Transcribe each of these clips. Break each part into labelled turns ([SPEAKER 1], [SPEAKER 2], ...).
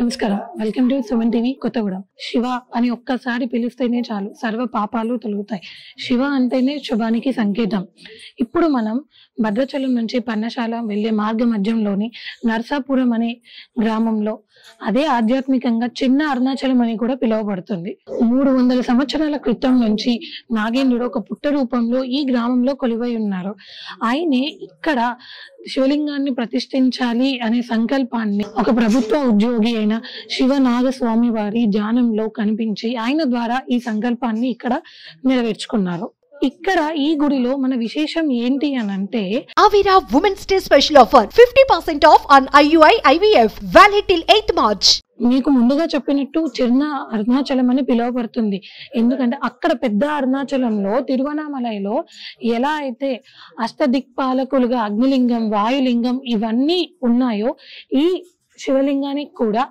[SPEAKER 1] నమస్కారం. Welcome to Suman TV Kothagudem. Shiva అని ఒక్కసారి పిలిస్తేనే చాలు సర్వ పాపాలు తొలగుతాయి. శివ అంటేనే శుభానికి సంకేతం. ఇప్పుడు మనం భద్రాచలం నుంచి పర్ణశాల వెళ్లే మార్గ మధ్యంలోని నర్సాపురం అనే గ్రామంలో అదే ఆధ్యాత్మికంగా చిన్న అరుణాచలం అని కూడా పిలువబడుతుంది. 300 సంవత్సరాల క్రితం నుంచి నాగేంద్రుడు ఒక పుట్ట రూపంలో ఈ గ్రామంలో కొలువై ఉన్నారు. ఆయనే ఇక్కడ శివలింగాన్ని ప్రతిష్ఠించాలి అనే సంకల్పాన్ని ఒక ప్రభుత్వ ఉద్యోగి అయిన శివనాగస్వామి వారి ధ్యానంలో కనిపించి ఆయన ద్వారా ఈ సంకల్పాన్ని ఇక్కడ నెరవేర్చుకున్నారు. ఇక్కడ ఈ గుడిలో మన విశేషం ఏంటి అని అంటే,
[SPEAKER 2] Avira Women's Day special offer 50% off on IUI IVF valid till 8th March.
[SPEAKER 1] మీకు ముందుగా చెప్పినట్టు చిన్న అరుణాచలం అని పిలువబడుతుంది. ఎందుకంటే అక్కడ పెద్ద అరుణాచలంలో తిరువనామలైలో ఎలా అయితే అష్టదిక్పాలకులుగా అగ్నిలింగం, వాయులింగం ఇవన్నీ ఉన్నాయో ఈ శివలింగానికి కూడా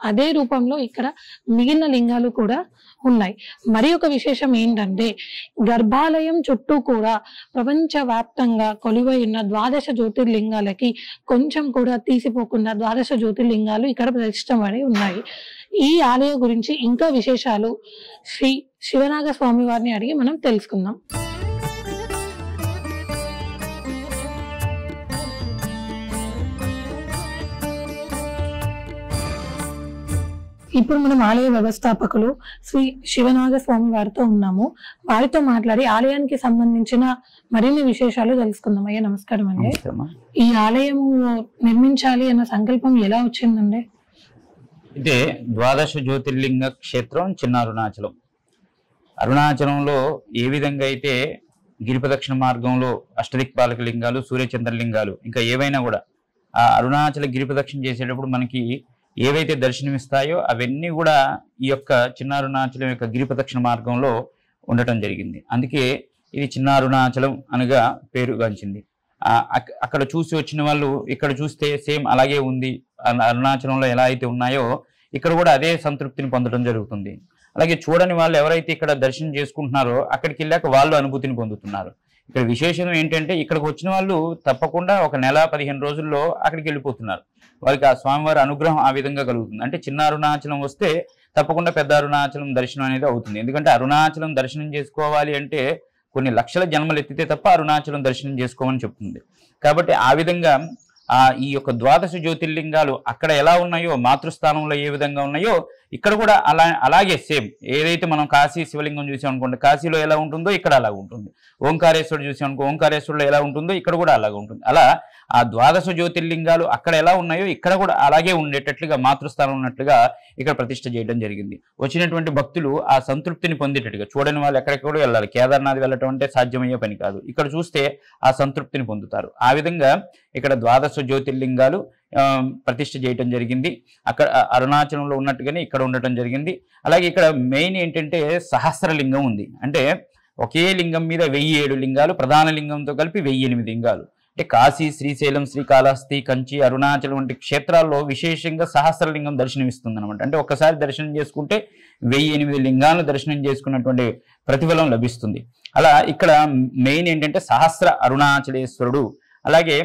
[SPEAKER 1] అదే రూపంలో ఇక్కడ మిగిలిన లింగాలు కూడా ఉన్నాయి. మరి ఒక విశేషం ఏంటంటే, గర్భాలయం చుట్టూ కూడా ప్రపంచవ్యాప్తంగా కొలువై ఉన్న 12 జ్యోతిర్లింగాలకి కొంచెం కూడా తీసిపోకుండా 12 జ్యోతిర్లింగాలు ఇక్కడ ప్రతిష్టపడి ఉన్నాయి. ఈ ఆలయ గురించి ఇంకా విశేషాలు శ్రీ శివనాగ స్వామి వారిని అడిగి మనం తెలుసుకుందాం. ఇప్పుడు మనం ఆలయ వ్యవస్థాపకులు శ్రీ శివనాగ స్వామి వారితో ఉన్నాము. వారితో మాట్లాడి ఆలయానికి సంబంధించిన మరిన్ని విశేషాలు తెలుసుకుందాం. అయ్యా నమస్కారం అండి. ఈ ఆలయం నిర్మించాలి అన్న సంకల్పం ఎలా వచ్చిందండి?
[SPEAKER 3] ఇదే 12 జ్యోతిర్లింగ క్షేత్రం చిన్న అరుణాచలం. అరుణాచలంలో ఏ విధంగా అయితే గిరిప్రదక్షిణ మార్గంలో అష్టదిక్పాలక లింగాలు, సూర్యచంద్రలింగాలు ఇంకా ఏవైనా కూడా ఆ అరుణాచల గిరిప్రదక్షిణ చేసేటప్పుడు మనకి ఏవైతే దర్శనమిస్తాయో అవన్నీ కూడా ఈ యొక్క చిన్న అరుణాచలం యొక్క గిరిప్రదక్షిణ మార్గంలో ఉండటం జరిగింది. అందుకే ఇది చిన్న అరుణాచలం అనగా పేరుగాంచింది. అక్కడ చూసి వచ్చిన వాళ్ళు ఇక్కడ చూస్తే సేమ్ అలాగే ఉంది, అరుణాచలంలో ఎలా అయితే ఉన్నాయో ఇక్కడ కూడా అదే సంతృప్తిని పొందడం జరుగుతుంది. అలాగే చూడని వాళ్ళు ఎవరైతే ఇక్కడ దర్శనం చేసుకుంటున్నారో అక్కడికి వెళ్ళాక వాళ్ళు అనుభూతిని పొందుతున్నారు. ఇక్కడ విశేషం ఏంటంటే, ఇక్కడికి వచ్చిన వాళ్ళు తప్పకుండా ఒక నెల 15 రోజుల్లో అక్కడికి వెళ్ళిపోతున్నారు. వాళ్ళకి ఆ స్వామివారి అనుగ్రహం ఆ విధంగా కలుగుతుంది. అంటే చిన్న అరుణాచలం వస్తే తప్పకుండా పెద్ద అరుణాచలం దర్శనం అనేది అవుతుంది. ఎందుకంటే అరుణాచలం దర్శనం చేసుకోవాలి అంటే కొన్ని లక్షల జన్మలు ఎత్తితే తప్ప అరుణాచలం దర్శనం చేసుకోమని చెప్తుంది. కాబట్టి ఆ విధంగా ఈ యొక్క 12 జ్యోతిర్లింగాలు అక్కడ ఎలా ఉన్నాయో, మాతృస్థానంలో ఏ విధంగా ఉన్నాయో ఇక్కడ కూడా అలాగే సేమ్. ఏదైతే మనం కాశీ శివలింగం చూసాం అనుకోండి, కాశీలో ఎలా ఉంటుందో ఇక్కడ అలాగ ఉంటుంది. ఓంకారేశ్వరుడు చూసాం అనుకో, ఓంకారేశ్వరులో ఎలా ఉంటుందో ఇక్కడ కూడా అలాగే ఉంటుంది. అలా ఆ 12 జ్యోతిర్లింగాలు అక్కడ ఎలా ఉన్నాయో ఇక్కడ కూడా అలాగే ఉండేటట్లుగా, మాతృస్థానం ఉన్నట్లుగా ఇక్కడ ప్రతిష్ఠ చేయడం జరిగింది. వచ్చినటువంటి భక్తులు ఆ సంతృప్తిని పొందేటట్టుగా, చూడని వాళ్ళు ఎక్కడెక్కడ వెళ్ళాలి, కేదార్నాథ్ వెళ్ళటం అంటే సాధ్యమయ్యే పని కాదు. ఇక్కడ చూస్తే ఆ సంతృప్తిని పొందుతారు. ఆ విధంగా ఇక్కడ 12 జ్యోతిర్లింగాలు ప్రతిష్ఠ చేయటం జరిగింది. అక్కడ అరుణాచలంలో ఉన్నట్టుగానే ఇక్కడ ఉండటం జరిగింది. అలాగే ఇక్కడ మెయిన్ ఏంటంటే సహస్రలింగం ఉంది. అంటే ఒకే లింగం మీద 1007 లింగాలు, ప్రధాన లింగంతో కలిపి 1008 లింగాలు. అంటే కాశీ, శ్రీశైలం, శ్రీకాళహస్తి, కంచి, అరుణాచలం వంటి క్షేత్రాల్లో విశేషంగా సహస్రలింగం దర్శనమిస్తుంది అనమాట. అంటే ఒక్కసారి దర్శనం చేసుకుంటే 1008 లింగాలను దర్శనం చేసుకున్నటువంటి ప్రతిఫలం లభిస్తుంది. అలా ఇక్కడ మెయిన్ ఏంటంటే సహస్ర అరుణాచలేశ్వరుడు. అలాగే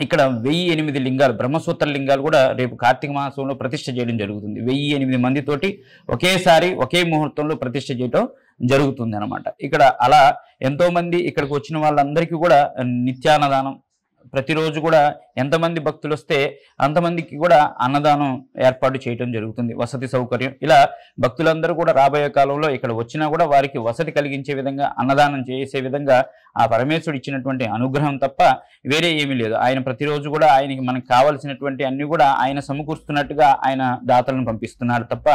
[SPEAKER 3] ఇక్కడ 1008 లింగాలు, బ్రహ్మసూత్ర లింగాలు కూడా రేపు కార్తీక మాసంలో ప్రతిష్ఠ చేయడం జరుగుతుంది. 1008 మందితోటి ఒకేసారి ఒకే ముహూర్తంలో ప్రతిష్ఠ చేయడం జరుగుతుంది అనమాట. ఇక్కడ అలా ఎంతో మంది ఇక్కడికి వచ్చిన వాళ్ళందరికీ కూడా నిత్యాన్నదానం, ప్రతిరోజు కూడా ఎంతమంది భక్తులు వస్తే అంతమందికి కూడా అన్నదానం ఏర్పాటు చేయడం జరుగుతుంది. వసతి సౌకర్యం, ఇలా భక్తులందరూ కూడా రాబోయే కాలంలో ఇక్కడ వచ్చినా కూడా వారికి వసతి కలిగించే విధంగా, అన్నదానం చేసే విధంగా ఆ పరమేశ్వరుడు ఇచ్చినటువంటి అనుగ్రహం తప్ప వేరే ఏమీ లేదు. ఆయన ప్రతిరోజు కూడా ఆయనకి మనకు కావాల్సినటువంటి అన్ని కూడా ఆయన సమకూరుస్తున్నట్టుగా ఆయన దాతలను పంపిస్తున్నారు తప్ప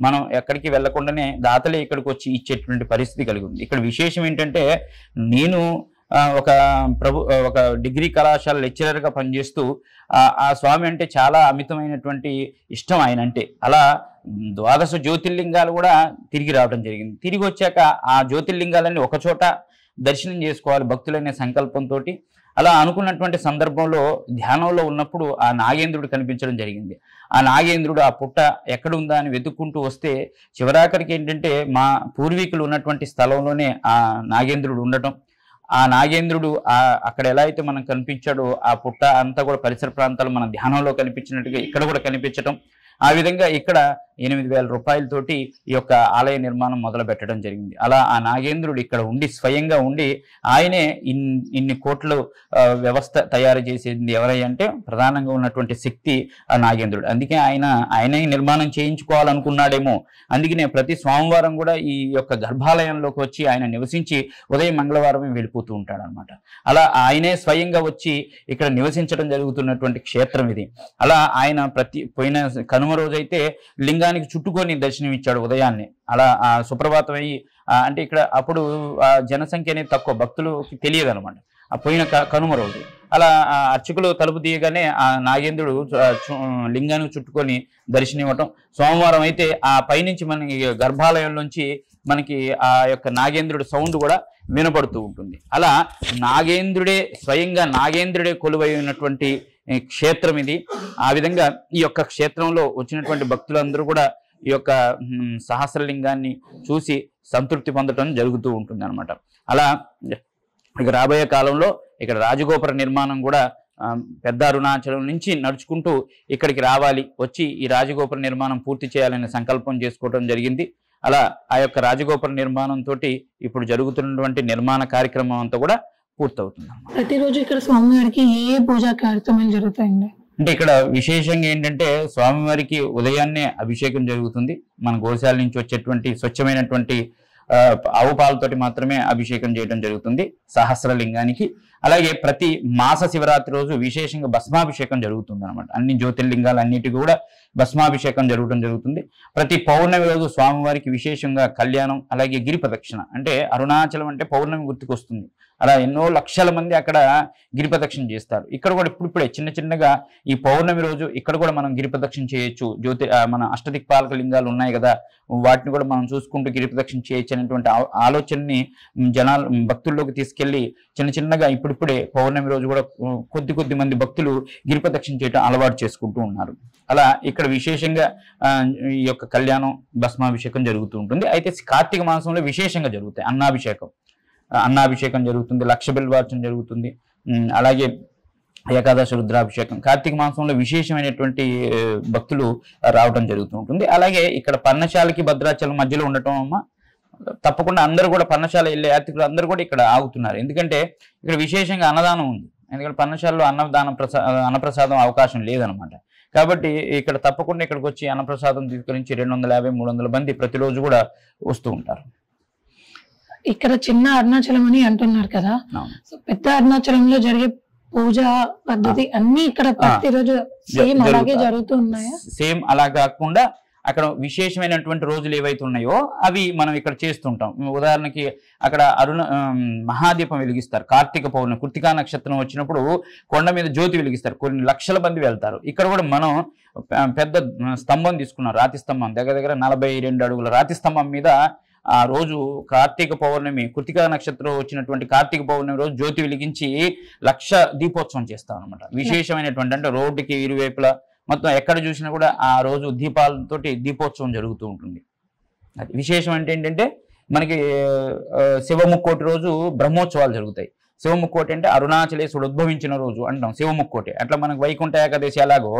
[SPEAKER 3] మనం ఎక్కడికి వెళ్లకుండానే దాతలే ఇక్కడికి వచ్చి ఇచ్చేటువంటి పరిస్థితి కలిగి ఉంది. ఇక్కడ విశేషం ఏంటంటే, నేను ఒక డిగ్రీ కళాశాల లెక్చరర్గా పనిచేస్తూ ఆ స్వామి అంటే చాలా అమితమైనటువంటి ఇష్టం ఆయన అంటే. అలా 12 జ్యోతిర్లింగాలు కూడా తిరిగి రావడం జరిగింది. తిరిగి వచ్చాక ఆ జ్యోతిర్లింగాలన్నీ ఒకచోట దర్శనం చేసుకోవాలి భక్తులనే సంకల్పంతో అలా అనుకున్నటువంటి సందర్భంలో ధ్యానంలో ఉన్నప్పుడు ఆ నాగేంద్రుడు కనిపించడం జరిగింది. ఆ నాగేంద్రుడు ఆ పుట్ట ఎక్కడుందా అని వెతుక్కుంటూ వస్తే చివరాఖరికి ఏంటంటే మా పూర్వీకులు ఉన్నటువంటి స్థలంలోనే ఆ నాగేంద్రుడు ఉండటం, ఆ నాగేంద్రుడు అక్కడ ఎలా అయితే మనకు కనిపించాడో ఆ పుట్ట అంతా కూడా పరిసర ప్రాంతాలు మన ధ్యానంలో కనిపించినట్టుగా ఇక్కడ కూడా కనిపించటం, ఆ విధంగా ఇక్కడ 8,000 రూపాయలతోటి ఈ యొక్క ఆలయ నిర్మాణం మొదలు పెట్టడం జరిగింది. అలా ఆ నాగేంద్రుడు ఇక్కడ ఉండి స్వయంగా ఉండి ఆయనే ఇన్ని కోట్ల వ్యవస్థ తయారు చేసేది ఎవరై అంటే ప్రధానంగా ఉన్నటువంటి శక్తి ఆ నాగేంద్రుడు. అందుకే ఆయనే నిర్మాణం చేయించుకోవాలనుకున్నాడేమో. అందుకనే ప్రతి సోమవారం కూడా ఈ యొక్క గర్భాలయంలోకి వచ్చి ఆయన నివసించి ఉదయం మంగళవారమే వెళ్ళిపోతూ ఉంటాడు అనమాట. అలా ఆయనే స్వయంగా వచ్చి ఇక్కడ నివసించడం జరుగుతున్నటువంటి క్షేత్రం ఇది. అలా ఆయన పోయిన కనుమ రోజైతే లింగానికి చుట్టుకొని దర్శనం ఇచ్చాడు ఉదయాన్నే. అలా ఆ సుప్రభాతం అయ్యి అంటే ఇక్కడ అప్పుడు జనసంఖ్య అనేది తక్కువ, భక్తులకి తెలియదు అనమాట ఆ పోయిన కనుమ రోజు. అలా అర్చకులు తలుపు తీయగానే ఆ నాగేంద్రుడు లింగానికి చుట్టుకొని దర్శనం ఇవ్వటం. సోమవారం అయితే ఆ పైనుంచి మనకి గర్భాలయంలోంచి మనకి ఆ యొక్క నాగేంద్రుడి సౌండ్ కూడా వినపడుతూ ఉంటుంది. అలా స్వయంగా నాగేంద్రుడే కొలువై ఉన్నటువంటి క్షేత్రం ఇది. ఆ విధంగా ఈ యొక్క క్షేత్రంలో వచ్చినటువంటి భక్తులందరూ కూడా ఈ యొక్క సహస్రలింగాన్ని చూసి సంతృప్తి పొందడం జరుగుతూ ఉంటుంది అనమాట. అలా ఇక రాబోయే కాలంలో ఇక్కడ రాజగోపుర నిర్మాణం కూడా పెద్ద అరుణాచలం నుంచి నడుచుకుంటూ ఇక్కడికి రావాలి, వచ్చి ఈ రాజగోపుర నిర్మాణం పూర్తి చేయాలనే సంకల్పం చేసుకోవడం జరిగింది. అలా ఆ యొక్క రాజగోపుర నిర్మాణంతో ఇప్పుడు జరుగుతున్నటువంటి నిర్మాణ కార్యక్రమం అంతా కూడా పూర్తవుతుంది.
[SPEAKER 1] ప్రతిరోజు ఇక్కడ స్వామివారికి ఏ పూజా కార్యక్రమాలు జరుగుతాయండి?
[SPEAKER 3] అంటే ఇక్కడ విశేషంగా ఏంటంటే స్వామివారికి ఉదయాన్నే అభిషేకం జరుగుతుంది. మన గోశాల నుంచి వచ్చేటువంటి స్వచ్ఛమైనటువంటి ఆవు పాలతోటి మాత్రమే అభిషేకం చేయడం జరుగుతుంది సహస్రలింగానికి. అలాగే ప్రతి మాస శివరాత్రి రోజు విశేషంగా భస్మాభిషేకం జరుగుతుంది అనమాట. అన్ని జ్యోతిర్లింగాలన్నిటికీ కూడా భస్మాభిషేకం జరగడం జరుగుతుంది. ప్రతి పౌర్ణమి రోజు స్వామివారికి విశేషంగా కళ్యాణం, అలాగే గిరి ప్రదక్షిణ. అంటే అరుణాచలం అంటే పౌర్ణమి గుర్తుకొస్తుంది. అలా ఎన్నో లక్షల మంది అక్కడ గిరి ప్రదక్షిణ చేస్తారు. ఇక్కడ కూడా ఇప్పుడిప్పుడే చిన్నగా ఈ పౌర్ణమి రోజు ఇక్కడ కూడా మనం గిరి ప్రదక్షిణ చేయొచ్చు. మన అష్టదిక్పాలక లింగాలు ఉన్నాయి కదా, వాటిని కూడా మనం చూసుకుంటూ గిరి ప్రదక్షిణ చేయొచ్చు అనేటువంటి ఆలోచనని భక్తుల్లోకి తీసుకెళ్లి చిన్నగా ఇప్పుడిప్పుడే పౌర్ణమి రోజు కూడా కొద్ది మంది భక్తులు గిరి ప్రదక్షిణ చేయడం అలవాటు చేసుకుంటూ ఉన్నారు. అలా ఇక్కడ విశేషంగా ఈ యొక్క కళ్యాణం, భస్మాభిషేకం జరుగుతూ ఉంటుంది. అయితే కార్తీక మాసంలో విశేషంగా జరుగుతాయి. అన్నాభిషేకం జరుగుతుంది, లక్ష బిల్వార్చన జరుగుతుంది, అలాగే ఏకాదశి రుద్రాభిషేకం. కార్తీక మాసంలో విశేషమైనటువంటి భక్తులు రావడం జరుగుతూ ఉంటుంది. అలాగే ఇక్కడ పర్ణశాలకి భద్రాచలం మధ్యలో ఉండటం అమ్మ తప్పకుండా అందరూ కూడా పర్ణశాల వెళ్ళే యాత్రికులు అందరూ కూడా ఇక్కడ ఆగుతున్నారు. ఎందుకంటే ఇక్కడ విశేషంగా అన్నదానం ఉంది. ఎందుకంటే పర్ణశాలలో అన్నప్రసాదం అవకాశం లేదనమాట. కాబట్టి ఇక్కడ తప్పకుండా ఇక్కడికి వచ్చి అన్నప్రసాదం తీసుకురించి 250-300 మంది ప్రతిరోజు కూడా వస్తూ ఉంటారు.
[SPEAKER 1] ఇక్కడ చిన్న అరుణాచలం అని అంటున్నారు కదా, సో పెద్ద అరుణాచలంలో జరిగే పూజ పద్ధతి అన్ని ఇక్కడ ప్రతిరోజు సేమ్ అలాగే జరుగుతూ ఉన్నాయా? సేమ్
[SPEAKER 3] అలా కాకుండా అక్కడ విశేషమైనటువంటి రోజులు ఏవైతే ఉన్నాయో అవి మనం ఇక్కడ చేస్తుంటాం. ఉదాహరణకి అక్కడ మహాదీపం వెలిగిస్తారు. కార్తీక పౌర్ణమి కృతికా నక్షత్రం వచ్చినప్పుడు కొండ మీద జ్యోతి వెలిగిస్తారు. కొన్ని లక్షల మంది వెళ్తారు. ఇక్కడ కూడా మనం పెద్ద స్తంభం తీసుకున్నాం, రాతి స్తంభం, దగ్గర 42 అడుగుల రాతి స్తంభం మీద ఆ రోజు కార్తీక పౌర్ణమి కృతికా నక్షత్రం వచ్చినటువంటి కార్తీక పౌర్ణమి రోజు జ్యోతి వెలిగించి 1,00,000 దీపోత్సవం చేస్తాం అనమాట. విశేషమైనటువంటి అంటే రోడ్డుకి ఇరువైపులా మొత్తం ఎక్కడ చూసినా కూడా ఆ రోజు దీపాలతోటి దీపోత్సవం జరుగుతూ ఉంటుంది. అది విశేషం అంటే ఏంటంటే మనకి శివముక్కోటి రోజు బ్రహ్మోత్సవాలు జరుగుతాయి. శివముక్కోటి అంటే అరుణాచలేశ్వరుడు ఉద్భవించిన రోజు అంటాం శివముక్కోటి. అట్లా మనకు వైకుంఠ ఏకాదశి ఎలాగో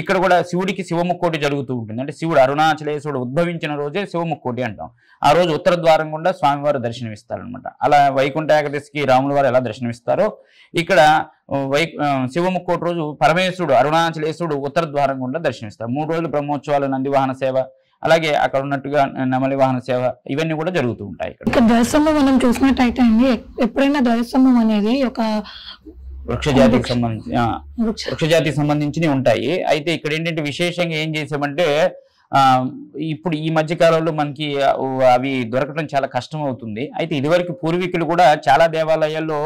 [SPEAKER 3] ఇక్కడ కూడా శివుడికి శివముక్కోటి జరుగుతూ ఉంటుంది. అంటే శివుడు అరుణాచలేశ్వరుడు ఉద్భవించిన రోజే శివముక్కోటి అంటాం. ఆ రోజు ఉత్తర ద్వారం గుండా స్వామివారు దర్శనమిస్తారనమాట. అలా వైకుంఠ ఏకాదశికి రాముల వారు ఎలా దర్శనమిస్తారో ఇక్కడ శివముక్కోటి రోజు పరమేశ్వరుడు అరుణాచలేశ్వరుడు ఉత్తర ద్వారం గుండా దర్శనమిస్తారు. 3 రోజులు బ్రహ్మోత్సవాలు, నందివాహన సేవ, అలాగే అక్కడ ఉన్నట్టుగా నెమలి వాహన సేవ ఇవన్నీ కూడా జరుగుతూ ఉంటాయి. ఇక్కడ
[SPEAKER 1] ధ్వజస్తంభం మనం చూసినట్టయితే అండి, ఎప్పుడైనా ధ్వజస్తంభం అనేది ఒక
[SPEAKER 3] వృక్షజాతికి సంబంధించి ఉంటాయి. అయితే ఇక్కడ ఏంటంటే విశేషంగా ఏం చేసామంటే ఇప్పుడు ఈ మధ్య కాలంలో మనకి అవి దొరకడం చాలా కష్టం అవుతుంది. అయితే ఇదివరకు పూర్వీకులు కూడా చాలా దేవాలయాల్లో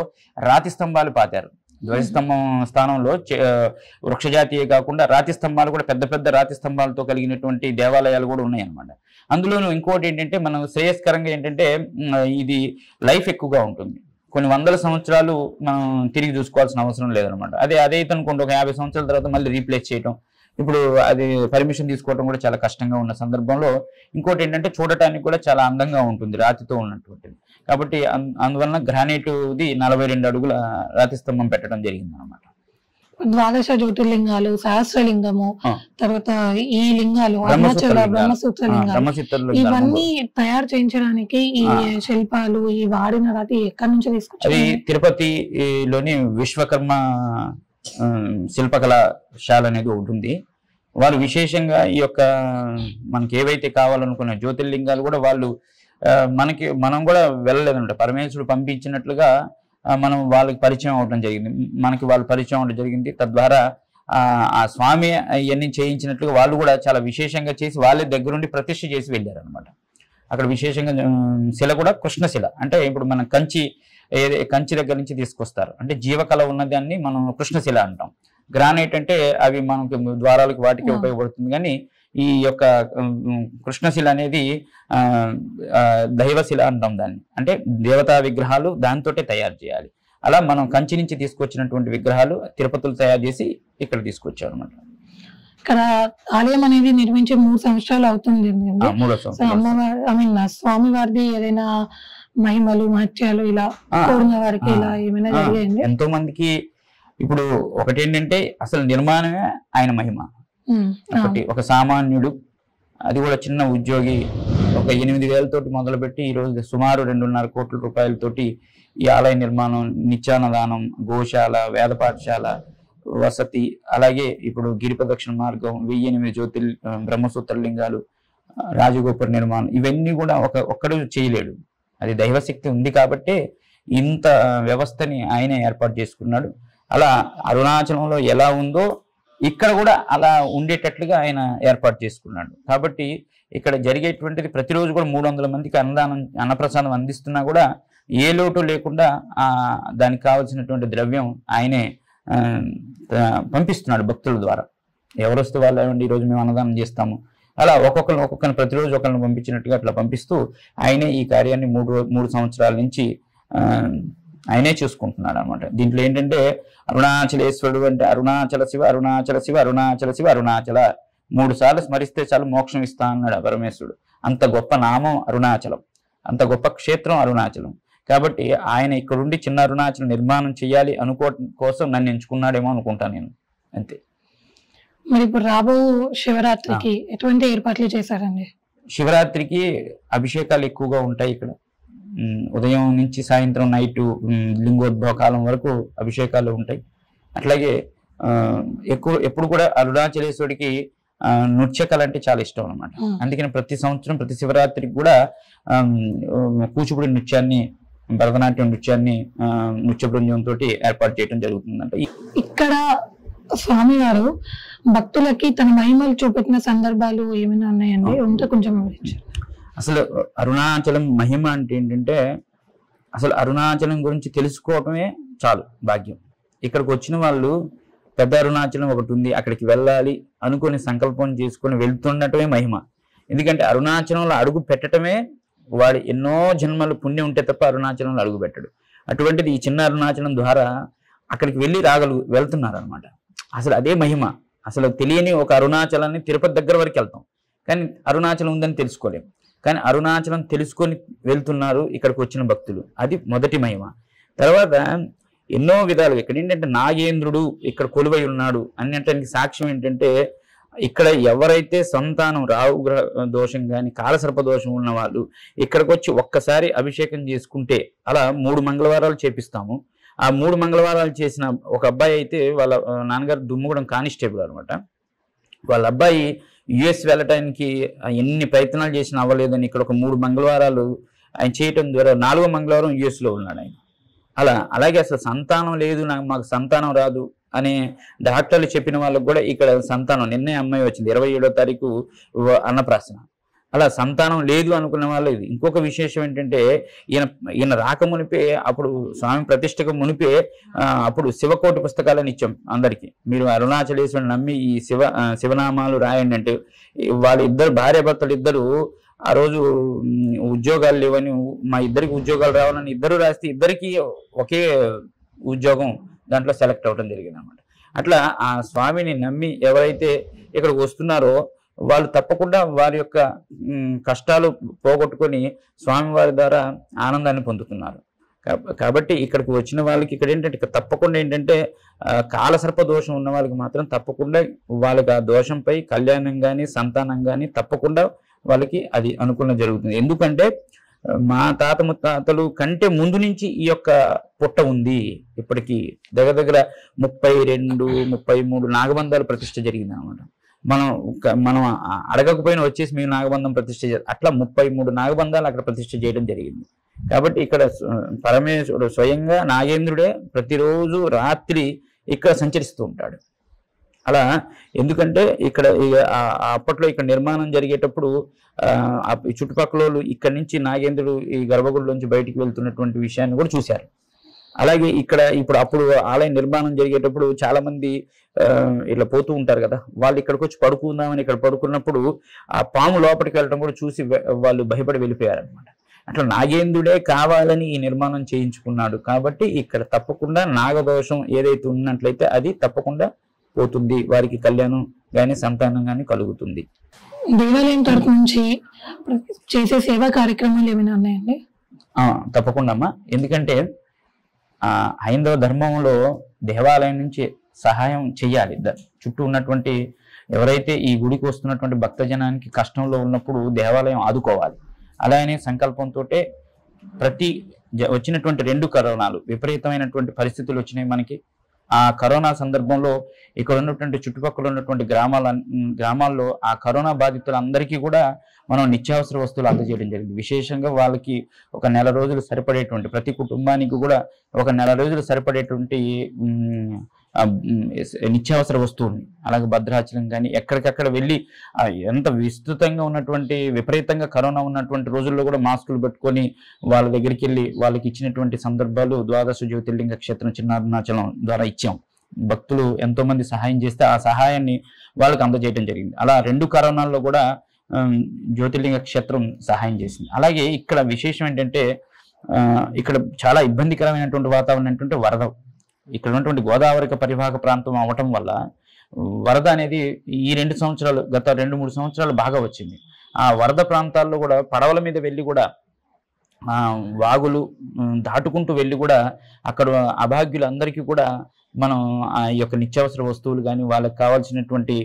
[SPEAKER 3] రాతి స్తంభాలు పాతారు. ధ్వజస్తంభం స్థానంలో వృక్షజాతీయే కాకుండా రాతి స్తంభాలు కూడా పెద్ద రాతి స్తంభాలతో కలిగినటువంటి దేవాలయాలు కూడా ఉన్నాయి అన్నమాట. అందులోనూ ఇంకోటి ఏంటంటే మనం శ్రేయస్కరంగా ఏంటంటే ఇది లైఫ్ ఎక్కువగా ఉంటుంది. కొన్ని వందల సంవత్సరాలు మనం తిరిగి చూసుకోవాల్సిన అవసరం లేదనమాట. అదైతే అనుకోండి ఒక 50 సంవత్సరాల తర్వాత మళ్ళీ రీప్లేస్ చేయడం, ఇప్పుడు అది పర్మిషన్ తీసుకోవడం కూడా చాలా కష్టంగా ఉన్న సందర్భంలో ఇంకోటి ఏంటంటే చూడటానికి కూడా చాలా అందంగా ఉంటుంది రాతితో ఉన్నటువంటిది. కాబట్టి అందువలన గ్రానైట్ది 42 అడుగుల రాతి స్తంభం పెట్టడం జరిగింది అనమాట.
[SPEAKER 1] ద్వాదశ జ్యోతిర్లింగాలు, సహస్రలింగము, తర్వాత ఈ లింగాలు అరుణాచల బ్రహ్మసూత్ర లింగాలు, ఇవన్నీ తయారు చేయించడానికి ఈ శిల్పాలు ఈ వాడిన రాతి ఎక్కడి నుంచి తీసుకొచ్చారు?
[SPEAKER 3] తిరుపతిలోని విశ్వకర్మ శిల్పకళాశాల అనేది ఒకటి ఉంది. వాళ్ళు విశేషంగా ఈ యొక్క మనకి ఏవైతే కావాలనుకున్న జ్యోతిర్లింగాలు కూడా వాళ్ళు మనం కూడా వెళ్ళలేదంట. పరమేశ్వరుడు పంపించినట్లుగా మనం వాళ్ళకి పరిచయం అవడం జరిగింది, మనకి వాళ్ళు పరిచయం అవడం జరిగింది. తద్వారా ఆ స్వామి ఇవన్నీ చేయించినట్లుగా వాళ్ళు కూడా చాలా విశేషంగా చేసి వాళ్ళే దగ్గరుండి ప్రతిష్ఠ చేసి వెళ్ళారు అనమాట. అక్కడ విశేషంగా శిల కూడా కృష్ణశిల, అంటే ఇప్పుడు మనం కంచి దగ్గర నుంచి తీసుకొస్తారు, అంటే జీవకళ ఉన్నదాన్ని మనం కృష్ణశిల అంటాం. గ్రానైట్ అంటే అవి మనకి ద్వారాలకు వాటికి ఉపయోగపడుతుంది, కానీ ఈ యొక్క కృష్ణశిల అనేది దైవశిల అంటాం దాన్ని, అంటే దేవతా విగ్రహాలు దాంతోటే తయారు చేయాలి. అలా మనం కంచి నుంచి తీసుకొచ్చినటువంటి విగ్రహాలు తిరుపతిలో తయారు చేసి ఇక్కడ తీసుకొచ్చారు అనమాట.
[SPEAKER 1] ఇక్కడ ఆలయం అనేది నిర్మించి 3 సంవత్సరాలు అవుతుంది. స్వామి వారిది ఏదైనా మహిమలు మహత్యాలు ఇలా కోరిన వారికి ఇలా ఏమైనా జరిగాయండి?
[SPEAKER 3] ఎంతో మందికి ఇప్పుడు ఒకటి ఏంటంటే అసలు నిర్మాణమే ఆయన మహిమ. ఒక సామాన్యుడు, అది కూడా చిన్న ఉద్యోగి, ఒక 8,000 తోటి మొదలుపెట్టి ఈరోజు సుమారు 2.5 కోట్ల రూపాయలతోటి ఈ ఆలయ నిర్మాణం, నిత్యాన్నదానం, గోశాల, వేద పాఠశాల, వసతి, అలాగే ఇప్పుడు గిరి ప్రదక్షిణ మార్గం, 1008 బ్రహ్మసూత్రలింగాలు, రాజగోపుర నిర్మాణం, ఇవన్నీ కూడా ఒక్కడు చేయలేడు. అది దైవశక్తి ఉంది కాబట్టి ఇంత వ్యవస్థని ఆయనే ఏర్పాటు చేసుకున్నాడు. అలా అరుణాచలంలో ఎలా ఉందో ఇక్కడ కూడా అలా ఉండేటట్లుగా ఆయన ఏర్పాటు చేసుకున్నాడు. కాబట్టి ఇక్కడ జరిగేటువంటిది ప్రతిరోజు కూడా 300 మందికి అన్నప్రసాదం అందిస్తున్నా కూడా ఏ లోటు లేకుండా దానికి కావాల్సినటువంటి ద్రవ్యం ఆయనే పంపిస్తున్నాడు భక్తుల ద్వారా. ఎవరు వస్తే వాళ్ళు ఏమండి ఈరోజు మేము అన్నదానం చేస్తాము, అలా ఒక్కొక్కరిని ప్రతిరోజు ఒకరిని పంపించినట్టుగా అట్లా పంపిస్తూ ఆయనే ఈ కార్యాన్ని 3 సంవత్సరాల నుంచి ఆయనే చూసుకుంటున్నాడు అనమాట. దీంట్లో ఏంటంటే అరుణాచలేశ్వరుడు అంటే అరుణాచల శివ, అరుణాచల శివ, అరుణాచల శివ, అరుణాచల 3 సార్లు స్మరిస్తే చాలు మోక్షం ఇస్తా అన్నాడు పరమేశ్వరుడు. అంత గొప్ప నామం అరుణాచలం, అంత గొప్ప క్షేత్రం అరుణాచలం. కాబట్టి ఆయన ఇక్కడుండి చిన్న అరుణాచలం నిర్మాణం చేయాలి అనుకోవడం కోసం నన్ను ఎంచుకున్నాడేమో అనుకుంటాను నేను, అంతే.
[SPEAKER 1] మరి ఇప్పుడు రాబో శివరాత్రికి ఎటువంటి ఏర్పాట్లు చేశారండి?
[SPEAKER 3] శివరాత్రికి అభిషేకాలు ఎక్కువగా ఉంటాయి ఇక్కడ. ఉదయం నుంచి సాయంత్రం నైట్ లింగోద్భవ కాలం వరకు అభిషేకాలు ఉంటాయి. అట్లాగే ఎప్పుడు కూడా అరుణాచలేశ్వరుడికి నృత్యకళ అంటే చాలా ఇష్టం అనమాట. అందుకని ప్రతి సంవత్సరం ప్రతి శివరాత్రికి కూడా కూచిపూడి నృత్యాన్ని, భరతనాట్యం నృత్యాన్ని నృత్య బృందంతో ఏర్పాటు చేయడం జరుగుతుందంట.
[SPEAKER 1] ఇక్కడ స్వామివారు భక్తులకి తన మహిమలు చూపెట్టిన సందర్భాలు ఏమైనా ఉన్నాయండి? ఉంటే కొంచెం వివరించారు.
[SPEAKER 3] అసలు అరుణాచలం మహిమ అంటే ఏంటంటే అసలు అరుణాచలం గురించి తెలుసుకోవటమే చాలు భాగ్యం. ఇక్కడికి వచ్చిన వాళ్ళు పెద్ద అరుణాచలం ఒకటి ఉంది అక్కడికి వెళ్ళాలి అనుకుని సంకల్పం చేసుకొని వెళ్తుండటమే మహిమ. ఎందుకంటే అరుణాచలంలో అడుగు పెట్టడమే వాడు ఎన్నో జన్మలు పుణ్యం ఉంటే తప్ప అరుణాచలంలో అడుగు పెట్టడు. అటువంటిది ఈ చిన్న అరుణాచలం ద్వారా అక్కడికి వెళ్తున్నారు అనమాట. అసలు అదే మహిమ. అసలు తెలియని ఒక అరుణాచలాన్ని తిరుపతి దగ్గర వరకు వెళ్తాం, కానీ అరుణాచలం ఉందని తెలుసుకోలేము. కానీ అరుణాచలం తెలుసుకొని వెళ్తున్నారు ఇక్కడికి వచ్చిన భక్తులు, అది మొదటి మహిమ. తర్వాత ఎన్నో విధాలు ఇక్కడ ఏంటంటే నాగేంద్రుడు ఇక్కడ కొలువై ఉన్నాడు అన్నింటికి సాక్ష్యం ఏంటంటే ఇక్కడ ఎవరైతే సంతానం రావు గ్రహ దోషం కానీ కాలసర్ప దోషం ఉన్న వాళ్ళు ఇక్కడికి వచ్చి ఒక్కసారి అభిషేకం చేసుకుంటే, అలా 3 మంగళవారాలు చేపిస్తాము. ఆ 3 మంగళవారాలు చేసిన ఒక అబ్బాయి అయితే వాళ్ళ నాన్నగారు దుమ్ముగూడెం కానిస్టేబుల్ అనమాట. వాళ్ళ అబ్బాయి యుఎస్ వెళ్ళటానికి ఎన్ని ప్రయత్నాలు చేసినా అవ్వలేదని ఇక్కడ ఒక 3 మంగళవారాలు ఆయన చేయటం ద్వారా 4వ మంగళవారం యుఎస్లో ఉన్నాడు ఆయన. అలాగే అసలు సంతానం లేదు, మాకు సంతానం రాదు అనే డాక్టర్లు చెప్పిన వాళ్ళకు కూడా ఇక్కడ సంతానం, నిన్నే అమ్మాయి వచ్చింది 27వ తారీఖు అన్నప్రాసన. అలా సంతానం లేదు అనుకున్న వాళ్ళు ఇది. ఇంకొక విశేషం ఏంటంటే ఈయన రాకమునిపే, అప్పుడు స్వామి ప్రతిష్టకు మునిపే అప్పుడు శివకోటి పుస్తకాలను ఇచ్చాం అందరికీ. మీరు అరుణాచలేశ్వరుని నమ్మి ఈ శివనామాలు రాయండి అంటే వాళ్ళిద్దరు భార్యాభర్తలు ఇద్దరు ఆ రోజు ఉద్యోగాలు లేవని, మా ఇద్దరికి ఉద్యోగాలు రావాలని ఇద్దరు రాస్తే ఇద్దరికి ఒకే ఉద్యోగం దాంట్లో సెలెక్ట్ అవ్వడం జరిగింది అనమాట. అట్లా ఆ స్వామిని నమ్మి ఎవరైతే ఇక్కడికి వస్తున్నారో వాళ్ళు తప్పకుండా వారి యొక్క కష్టాలు పోగొట్టుకొని స్వామివారి ద్వారా ఆనందాన్ని పొందుతున్నారు. కాబట్టి ఇక్కడికి వచ్చిన వాళ్ళకి ఇక్కడ ఏంటంటే ఇక్కడ తప్పకుండా ఏంటంటే కాలసర్ప దోషం ఉన్న వాళ్ళకి మాత్రం తప్పకుండా వాళ్ళకి ఆ దోషంపై కళ్యాణం కానీ సంతానం కానీ తప్పకుండా వాళ్ళకి అది అనుకూలంగా జరుగుతుంది. ఎందుకంటే మా తాత ముత్తాతలు కంటే ముందు నుంచి ఈ యొక్క పుట్ట ఉంది. ఇప్పటికీ దగ్గర 32-33 నాగబంధాలు ప్రతిష్ఠ జరిగింది అనమాట. మనం అడగకపోయినా వచ్చేసి మేము నాగబంధం ప్రతిష్ఠ అట్లా 33 నాగబంధాలు అక్కడ ప్రతిష్ఠ చేయడం జరిగింది. కాబట్టి ఇక్కడ పరమేశ్వరుడు స్వయంగా నాగేంద్రుడే ప్రతిరోజు రాత్రి ఇక్కడ సంచరిస్తూ ఉంటాడు. అలా ఎందుకంటే ఇక్కడ అప్పట్లో ఇక్కడ నిర్మాణం జరిగేటప్పుడు ఈ చుట్టుపక్కల ఇక్కడి నుంచి నాగేంద్రుడు ఈ గర్భగుడిలోంచి బయటికి వెళ్తున్నటువంటి విషయాన్ని కూడా చూశారు. అలాగే ఇక్కడ అప్పుడు ఆలయ నిర్మాణం జరిగేటప్పుడు చాలా మంది ఇట్లా పోతూ ఉంటారు కదా, వాళ్ళు ఇక్కడికి వచ్చి పడుకుందామని ఇక్కడ పడుకున్నప్పుడు ఆ పాము లోపలికి వెళ్ళడం కూడా చూసి వాళ్ళు భయపడి వెళ్ళిపోయారనమాట. అట్లా నాగేంద్రుడే కావాలని ఈ నిర్మాణం చేయించుకున్నాడు. కాబట్టి ఇక్కడ తప్పకుండా నాగదోషం ఏదైతే ఉన్నట్లయితే అది తప్పకుండా పోతుంది, వారికి కళ్యాణం కానీ సంతానం కానీ కలుగుతుంది.
[SPEAKER 1] దేవాలయం తరఫు నుంచి చేసే సేవా కార్యక్రమాలు ఏమైనా ఉన్నాయండి?
[SPEAKER 3] తప్పకుండా అమ్మా. ఎందుకంటే హైందవ ధర్మంలో దేవాలయం నుంచి సహాయం చేయాలి. చుట్టూ ఉన్నటువంటి ఎవరైతే ఈ గుడికి వస్తున్నటువంటి భక్తజనానికి కష్టంలో ఉన్నప్పుడు దేవాలయం ఆదుకోవాలి. అలానే సంకల్పంతో ప్రతి వచ్చినటువంటి 2 కరోనాలు విపరీతమైనటువంటి పరిస్థితులు వచ్చినాయి మనకి. ఆ కరోనా సందర్భంలో ఇక్కడ ఉన్నటువంటి చుట్టుపక్కల ఉన్నటువంటి గ్రామాల్లో ఆ కరోనా బాధితులందరికీ కూడా మనం నిత్యావసర వస్తువులు అందజేయడం జరిగింది. విశేషంగా వాళ్ళకి ఒక నెల రోజులు సరిపడేటువంటి ప్రతి కుటుంబానికి కూడా ఒక నెల రోజులు సరిపడేటువంటి నిత్యావసర వస్తువుల్ని అలాగే భద్రాచలం కానీ ఎక్కడికక్కడ వెళ్ళి ఎంత విస్తృతంగా ఉన్నటువంటి విపరీతంగా కరోనా ఉన్నటువంటి రోజుల్లో కూడా మాస్కులు పెట్టుకొని వాళ్ళ దగ్గరికి వెళ్ళి వాళ్ళకి ఇచ్చినటువంటి సందర్భాలు ద్వాదశ జ్యోతిర్లింగ క్షేత్రం చిన్నారుణాచలం ద్వారా ఇచ్చాం. భక్తులు ఎంతో మంది సహాయం చేస్తే ఆ సహాయాన్ని వాళ్ళకి అందజేయడం జరిగింది. అలా 2 కరోనాల్లో కూడా జ్యోతిర్లింగ క్షేత్రం సహాయం చేసింది. అలాగే ఇక్కడ విశేషం ఏంటంటే ఇక్కడ చాలా ఇబ్బందికరమైనటువంటి వాతావరణం ఏంటంటే వరద. ఇక్కడ ఉన్నటువంటి గోదావరిక పరివాహక ప్రాంతం అవటం వల్ల వరద అనేది ఈ 2 సంవత్సరాలు గత 2-3 సంవత్సరాలు బాగా వచ్చింది. ఆ వరద ప్రాంతాల్లో కూడా పడవల మీద వెళ్ళి కూడా వాగులు దాటుకుంటూ వెళ్ళి కూడా అక్కడ అభాగ్యులందరికీ కూడా మనం ఆ యొక్క నిత్యావసర వస్తువులు కానీ వాళ్ళకి కావాల్సినటువంటి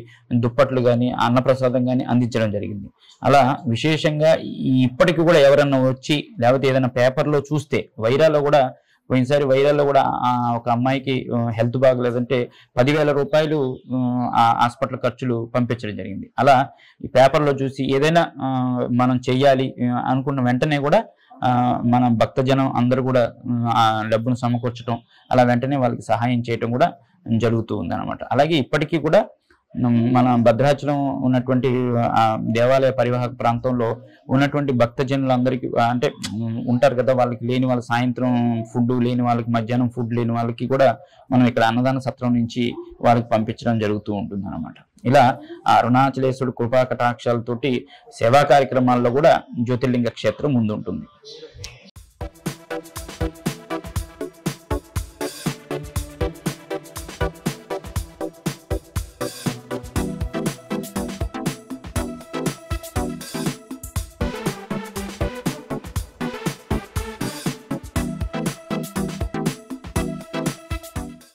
[SPEAKER 3] దుప్పట్లు కానీ అన్నప్రసాదం కానీ అందించడం జరిగింది. అలా విశేషంగా ఇప్పటికీ కూడా ఎవరన్నా వచ్చి లేకపోతే ఏదైనా పేపర్లో చూస్తే వైరాల్లో కూడా పోయినసారి వైరాల్లో కూడా ఒక అమ్మాయికి హెల్త్ బాగలేదంటే 10,000 రూపాయలు హాస్పిటల్ ఖర్చులు పంపించడం జరిగింది. అలా ఈ పేపర్లో చూసి ఏదైనా మనం చెయ్యాలి అనుకున్న వెంటనే కూడా మన భక్తజనం అందరూ కూడా ఆ డబ్బును సమకూర్చడం అలా వెంటనే వాళ్ళకి సహాయం చేయటం కూడా జరుగుతూ ఉందన్నమాట. అలాగే ఇప్పటికీ కూడా మన భద్రాచలం ఉన్నటువంటి ఆ దేవాలయ పరివాహక ప్రాంతంలో ఉన్నటువంటి భక్తజనులందరికీ అంటే ఉంటారు కదా, వాళ్ళకి లేని వాళ్ళ సాయంత్రం ఫుడ్ లేని వాళ్ళకి మధ్యాహ్నం ఫుడ్ లేని వాళ్ళకి కూడా మనం ఇక్కడ అన్నదాన సత్రం నుంచి వాళ్ళకి పంపించడం జరుగుతూ ఉంటుంది అన్నమాట. ఇలా ఆ అరుణాచలేశ్వరుడు కృపా కటాక్షాలతోటి సేవా కార్యక్రమాల్లో కూడా జ్యోతిర్లింగ క్షేత్రం ముందుంటుంది.